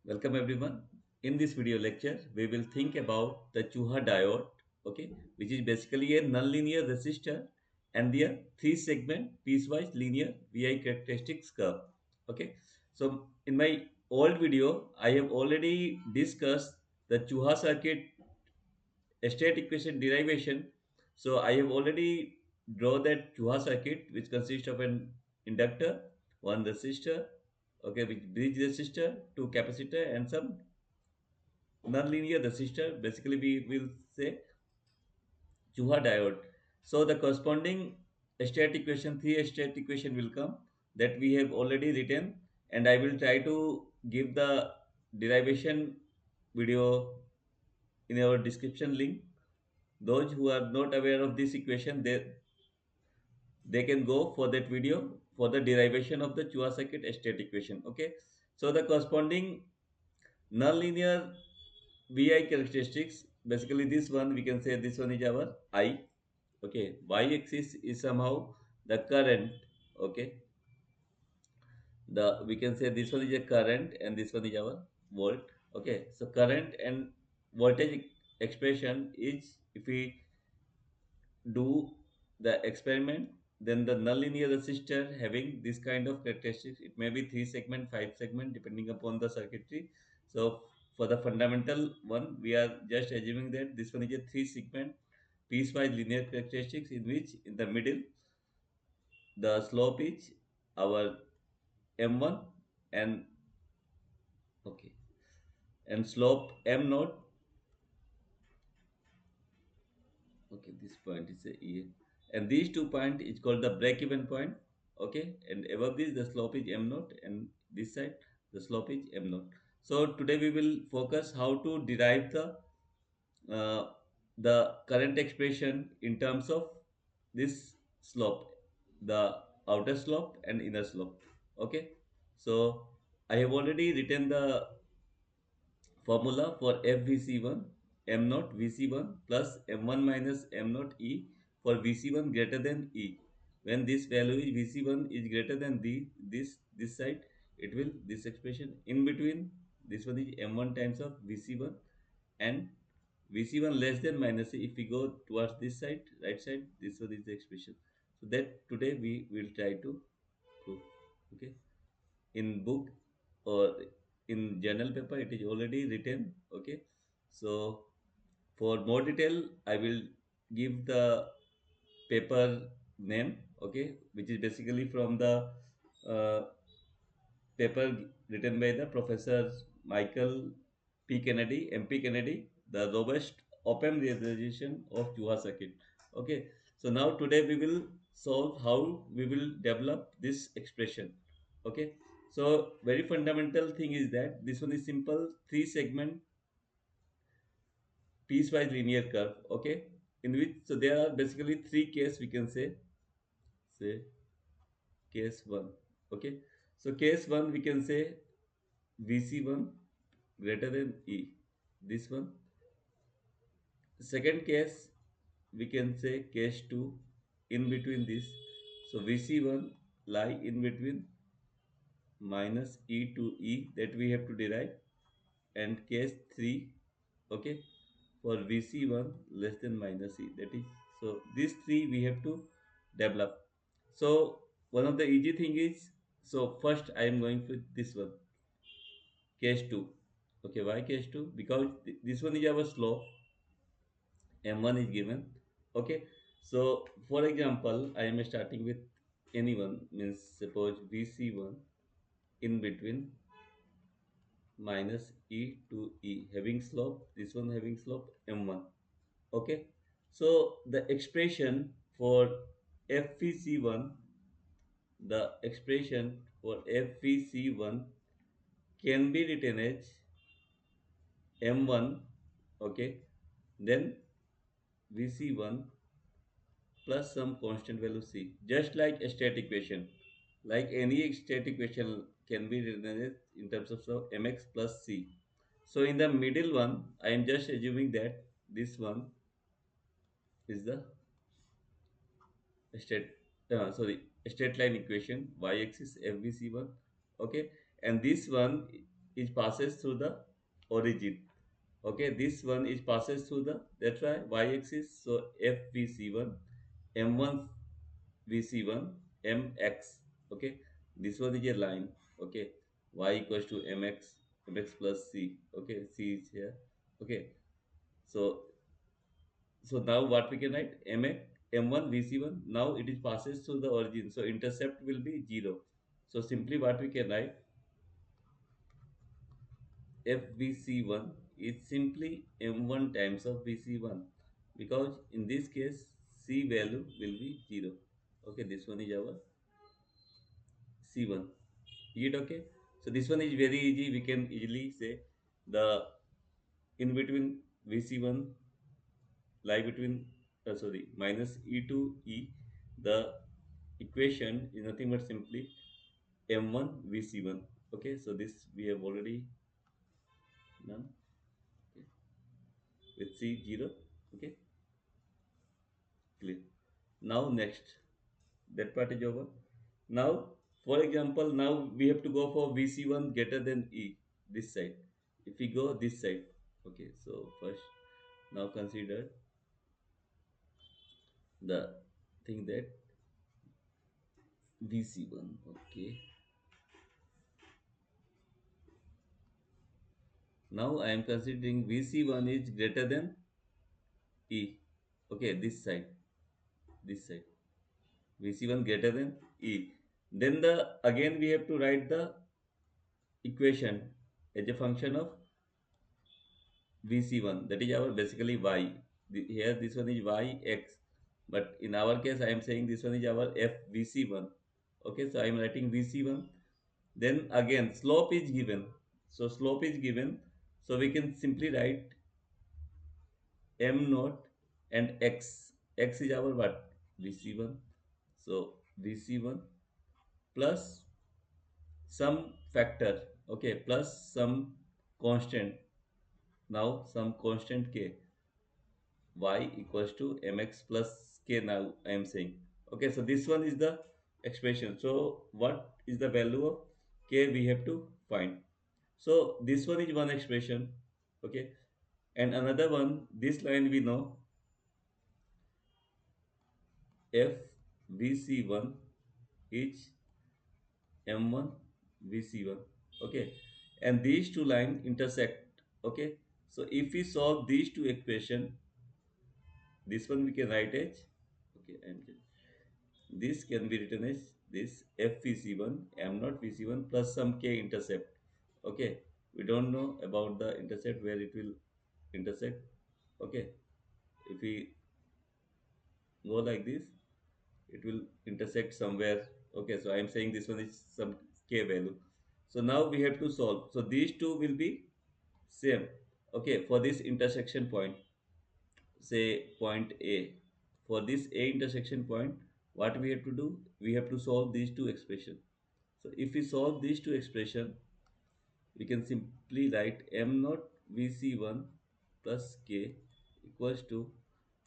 Welcome everyone. In this video lecture, we will think about the Chua diode, okay, which is basically a nonlinear resistor and their three-segment piecewise linear VI characteristics curve. Okay, so in my old video, I have already discussed the Chua circuit state equation derivation. So I have already draw that Chua circuit, which consists of an inductor, one resistor, okay, which bridge resistor, two capacitor, and some nonlinear resistor. Basically we will say Chua diode. So the corresponding state equation, three state equation will come that we have already written, and I will try to give the derivation video in our description link. Those who are not aware of this equation, they can go for that video for the derivation of the Chua circuit state equation. Okay, so the corresponding nonlinear VI characteristics, basically this one, we can say this one is our I. Okay, y axis is somehow the current. Okay, the we can say this one is a current and this one is our volt. Okay, so current and voltage expression is, if we do the experiment, then the nonlinear resistor having this kind of characteristics, it may be three segment, five segment, depending upon the circuitry. So for the fundamental one, we are just assuming that this one is a three segment piecewise linear characteristics, in which in the middle the slope is our m1, and okay, and slope m naught. Okay, this point is a E, and these two point is called the break even point. Okay, and above this the slope is m naught, and this side the slope is m naught. So today we will focus how to derive uh, the current expression in terms of this slope, the outer slope and inner slope. Okay, so I have already written the formula for FVC1 M naught VC1 plus M1 minus M naught E for VC1 greater than E. When this value is VC1 is greater than this side, it will this expression in between, this one is M1 times of VC1, and VC1 less than minus E. If we go towards this side, right side, this one is the expression. So that today we will try to prove. Okay, in book or in journal paper it is already written. Okay, so for more detail I will give the paper name, okay, which is basically from the uh, paper written by the Professor Michael P Kennedy, MP Kennedy, the robust open realization of Chua circuit. Okay, so now today we will solve how we will develop this expression. Okay, so very fundamental thing is that this one is simple three segment piecewise linear curve. Okay, in which, so there are basically three case, we can say case 1. Okay, so case 1 we can say VC1 greater than E, this one. Second case we can say case 2, in between this, so VC1 lie in between minus E to E, that we have to derive. And case 3, okay, for VC1 less than minus E, that is, so these three we have to develop. So one of the easy thing is, so first I am going with this one, case 2. Okay, why case 2? Because this one is our slope, m1 is given. Okay, so for example I am starting with anyone, means suppose VC1 in between minus E to E, having slope, this one having slope m1. Okay, so the expression for FVC1, the expression for FVC1 can be written as m1, okay, then VC1 plus some constant value C, just like a state equation. Like any state equation can be written as in terms of, so mx plus C. So in the middle one, I am just assuming that this one is the state, sorry, straight line equation, y axis FVC1. Okay, and this one is passes through the origin. Okay, this one is passes through the, that's why y-axis. So FVC1, M1 VC1, MX. Okay, this one is a line. Okay, y equals to mx, mx plus c. Okay, c is here. Okay, so now what we can write, mx, m1 vc1. Now it is passes through the origin, so intercept will be 0. So simply what we can write, FVC1 is simply M1 times of VC1, because in this case C value will be 0. Okay, this one is our C1. Is it okay? So this one is very easy. We can easily say the in between VC1 lie between sorry, minus E to E. The equation is nothing but simply M1 VC1. Okay, so this we have already done. Okay, with C0. Okay, clear. Now next, that part is over. Now, for example, now we have to go for VC1 greater than E, this side. If we go this side, okay, so first, now consider the thing that VC1, okay. Now I am considering VC1 is greater than E, okay, this side, VC1 greater than E. Then again we have to write the equation as a function of VC1, that is our basically y. Here this one is yx, but in our case I am saying this one is our FVC1. Okay, so I am writing VC1. Then again slope is given. So slope is given. So we can simply write m naught and x. X is our what? VC1. So VC1 plus some factor. Okay, plus some constant. Now some constant k. Y equals to mx plus k. Now I am saying, okay, so this one is the expression. So what is the value of k we have to find? So this one is one expression. Okay, and another one, this line we know, f vc1 is m1 vc1. Okay, and these two lines intersect. Okay, so if we solve these two equation, this one we can write as, okay, this can be written as this FVC1, M not VC1 plus some K intercept. Okay, we don't know about the intercept where it will intersect. Okay, if we go like this, it will intersect somewhere. Okay, so I am saying this one is some K value. So now we have to solve. So these two will be same. Okay, for this intersection point, say point A. For this A intersection point, what we have to do? We have to solve these two expressions. So if we solve these two expressions, we can simply write m naught vc1 plus k equals to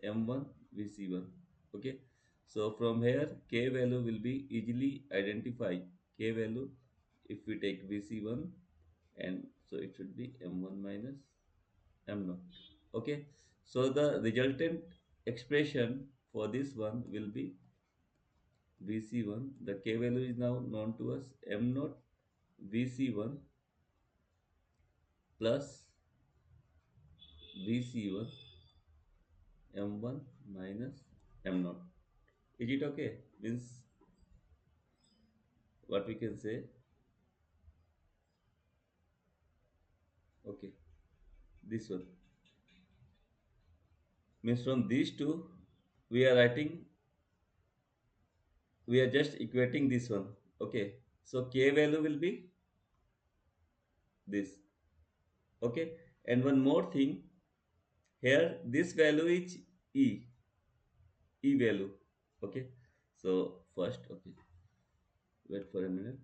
m1 vc1. Okay, so from here k value will be easily identified. K value, if we take vc1, and so it should be m1 minus m naught. Okay, so the resultant expression for this one will be vc1. The k value is now known to us, m naught vc1 plus vc1 m1 minus m naught. Is it okay? Means what we can say, okay, this one means from these two we are writing, we are just equating this one. Okay, so k value will be this. Okay, and one more thing, here this value is e, e value. Okay, so first, okay, wait for a minute.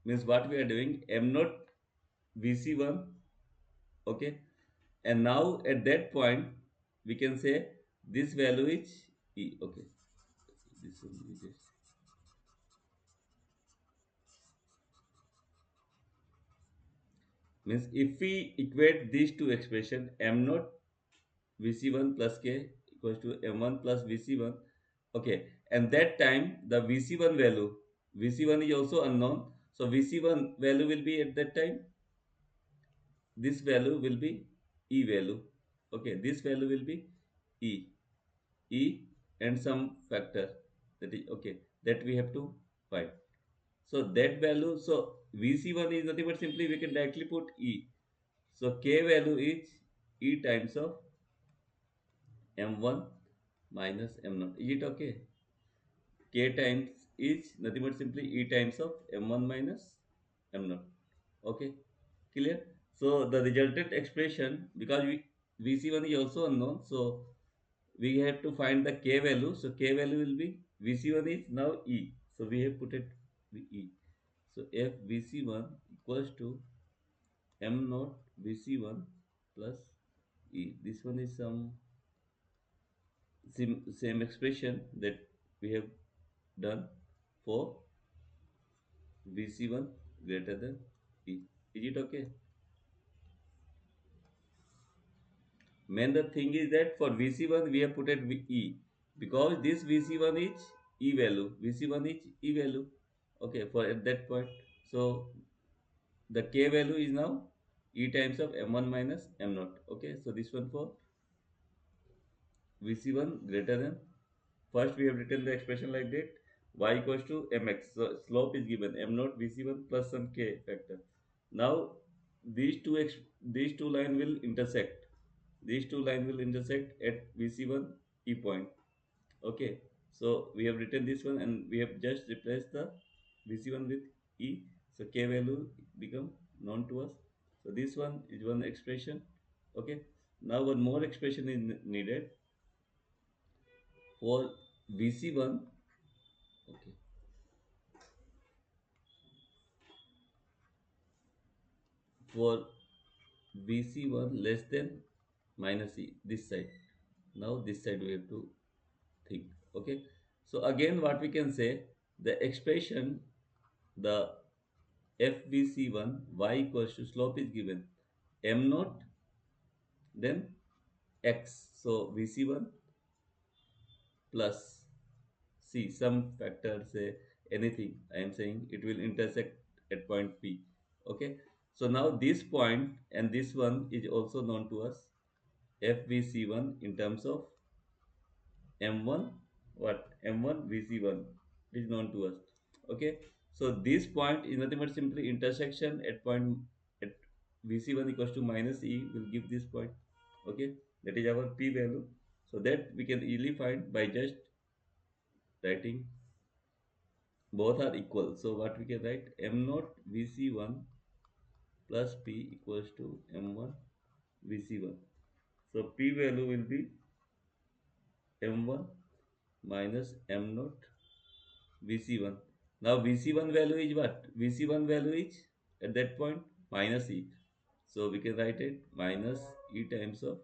Means what we are doing, m naught vc1. Okay, and now at that point we can say this value is e. Okay, this one we just, Means if we equate these two expression m naught Vc1 plus k equals to m1 plus Vc1. Okay, and that time the Vc1 value, Vc1 is also unknown, so Vc1 value will be at that time, this value will be E value. Okay, this value will be E, E and some factor, that is okay, that we have to find. So that value, so Vc1 is nothing but simply we can directly put E. So k value is E times of m1 minus m0. Is it okay? K times is nothing but simply E times of m1 minus m0. Okay, clear? So the resultant expression, because Vc1 is also unknown, so we have to find the k value. So k value will be, Vc1 is now E. So we have put it E. So f Vc1 equals to m naught Vc1 plus E. This one is some same expression that we have done for Vc1 greater than E. Is it okay? Main the thing is that for Vc1 we have put it E, because this Vc1 is E value. Vc1 is E value. Okay, for at that point. So the K value is now E times of m1 minus m0. Okay, so this one for Vc1 greater than, first we have written the expression like that, y equals to mx. So slope is given m naught Vc1 plus some k factor. Now these these two line will intersect. These two line will intersect at Vc1 E point. Okay, so we have written this one and we have just replaced the Vc1 with E. So k value become known to us. So this one is one expression. Okay, now one more expression is needed for Vc1. Okay, for Vc1 less than minus E, this side. Now this side we have to think. Okay, so again what we can say, the expression, the FVC1 y equals to, slope is given m naught then x. So Vc1 plus C, some factor, say anything, I am saying it will intersect at point P. Okay, so now this point and this one is also known to us, FVC1 in terms of M1, what M1 Vc1 is known to us. Okay, so this point is nothing but simply intersection at point at Vc1 equals to minus E will give this point. Okay, that is our P value. So that we can easily find by just writing both are equal. So what we can write, m naught Vc1 plus P equals to m1 Vc1. So P value will be m1 minus m naught Vc1. Now Vc1 value is what? Vc1 value is at that point minus E. So we can write it minus E times of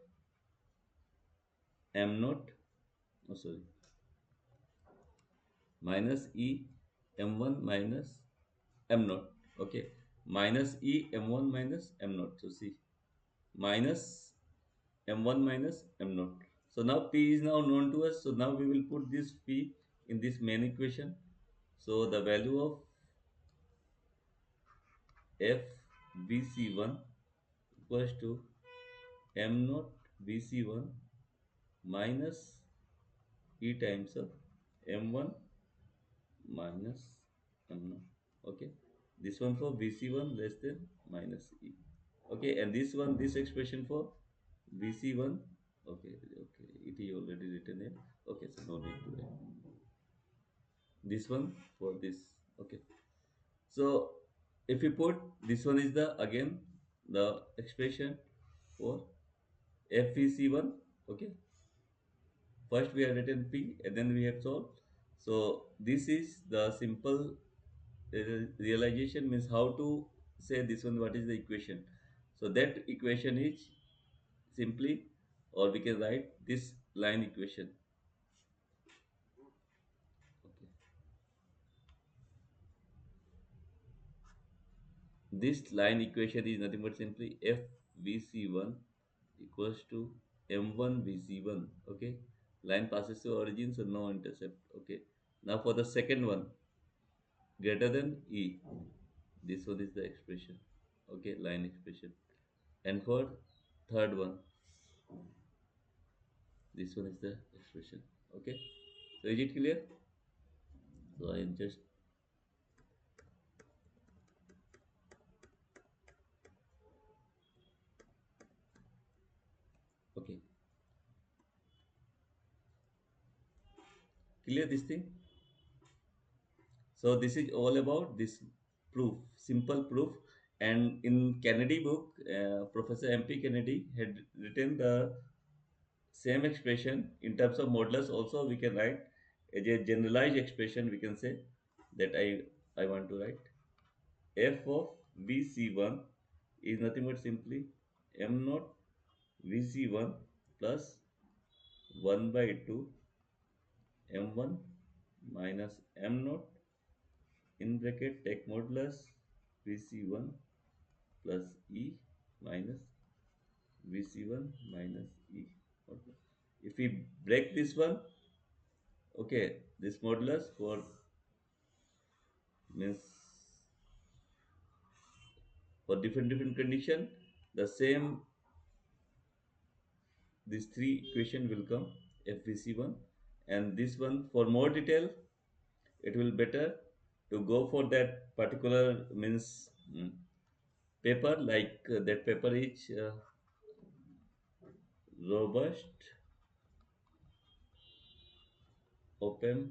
m naught, oh sorry, minus E m1 minus m naught. Okay, minus E m1 minus m naught. So see, minus m1 minus m naught. So now P is now known to us. So now we will put this P in this main equation. So the value of f Vc1 equals to m naught Vc1 minus E times of m1 minus m0. Okay, this one for Vc1 less than minus E. Okay, and this one, this expression for Vc1. Okay, okay, it is already written here. Okay, so no need to write this one for this. Okay, so if you put this one is the again the expression for FVC1. Okay, first we have written P and then we have solved. So this is the simple realization, means how to say this one, what is the equation. So that equation is simply, or we can write this line equation. Okay. This line equation is nothing but simply FVC1 equals to M1 VC1. Okay, line passes to origin, so no intercept. Okay, now for the second one, greater than E. This one is the expression. Okay, line expression. And for third one, this one is the expression. Okay, so is it clear? So I am just okay. Clear this thing. So this is all about this proof, simple proof. And in Kennedy book, Professor M.P. Kennedy had written the same expression in terms of modulus. Also, we can write as a generalized expression. We can say that I want to write f of Vc1 is nothing but simply m naught Vc1 plus 1 by 2 m1 minus m naught in bracket take modulus Vc1 plus E minus Vc1 minus E modulus. If we break this one, okay, this modulus means for different condition, the same these three equation will come FVC1, and this one for more detail it will better to go for that particular means paper like that paper is robust open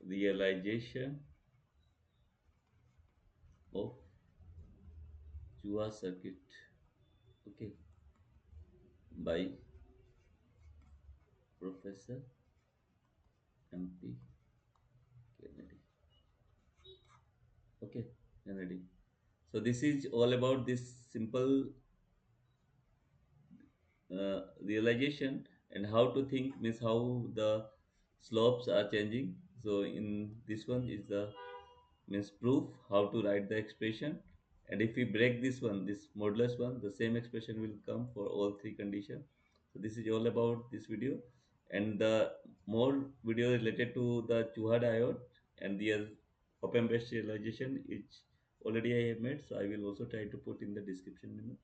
realization of Chua circuit, okay, by Professor MP Kennedy. Okay, Kennedy. So this is all about this simple realization and how to think means how the slopes are changing. So in this one is the means proof how to write the expression, and if we break this modulus one, the same expression will come for all three conditions. So this is all about this video, and the more video related to the Chuha diode and the open based realization which already I have made, so I will also try to put in the description menu.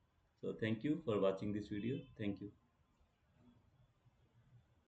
So thank you for watching this video. Thank you.